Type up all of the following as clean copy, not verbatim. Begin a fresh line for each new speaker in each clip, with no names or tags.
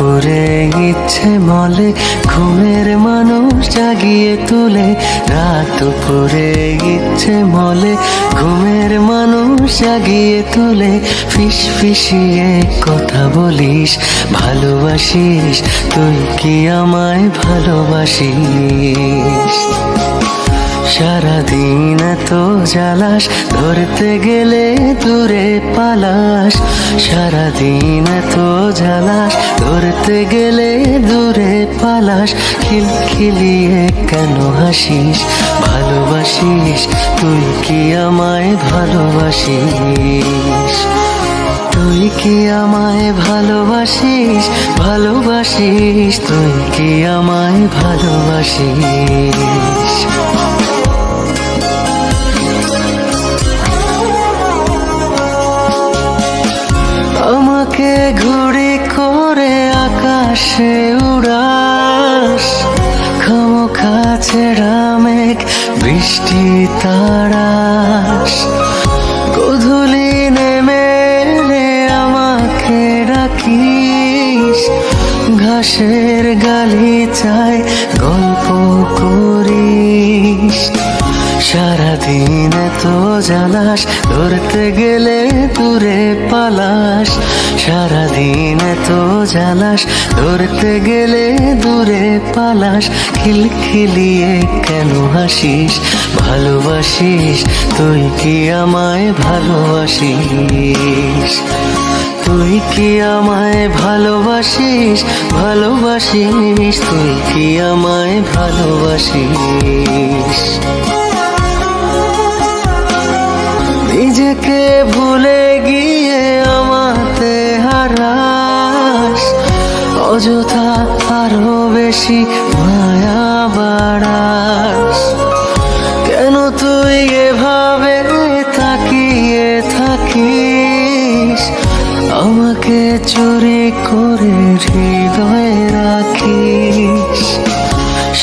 দুপুরে ইচ্ছে মলে ঘুমের মানুষ জাগিয়ে তোলে। রাত দুপুরে ইচ্ছে মলে ঘুমের মানুষ জাগিয়ে তোলে। ফিস ফিসিয়ে কথা বলিস, ভালোবাসিস তুই কি আমায় ভালোবাসিস? সারাদিন এত জ্বালাস, ধরতে গেলে দূরে পালাস। সারাদিন এত জ্বালাস, ধরতে গেলে দূরে পালাস। খিলখিলিয়ে কেন হাসিস? ভালোবাসিস তুই কি আমায় ভালোবাসিস? তুই কি আমায় ভালোবাসিস? ভালোবাসিস তুই কি আমায় ভালোবাসিস? আমাকে ঘুড়ি করে আকাশে উড়াস, খামোখা ছেঁড়া মেঘ বৃষ্টি তারাস। গোধূলি নেমে এলে আমাকে ডাকিস, ঘাসের গালিচায় গল্প করিস। সারাদিন এত জ্বালাস, ধরতে গেলে দূরে পালাস। সারাদিন এত জ্বালাস, ধরতে গেলে দূরে পালাস। খিলখিলিয়ে কেন হাসিস? ভালোবাসিস তুই কি আমায় ভালোবাসিস? তুই কি আমায় ভালোবাসিস? ভালোবাসিস তুই কি আমায় ভালোবাসিস? নিজেকে ভুলে গিয়ে আমাতে হারাস, অযথা আরো বেশি মায়া বাড়াস। কেন তুই এভাবে তাকিয়ে থাকিস? আমাকে চুরি করে হৃদয়ে রাখিস।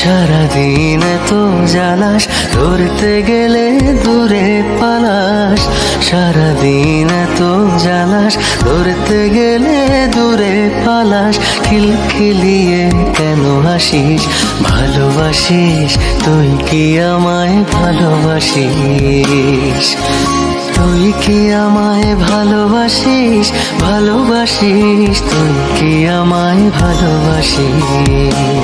সারাদিন এত জ্বালাস, ধরতে গেলে দূরে পালাস। সারাদিন এত জ্বালাস, ধরতে গেলে দূরে পালাস। খিলখিলিয়ে কেন হাসিস? ভালোবাসিস তুই কি আমায় ভালোবাসিস? তুই কি আমায় ভালোবাসিস? ভালোবাসিস তুই কি আমায় ভালোবাসিস?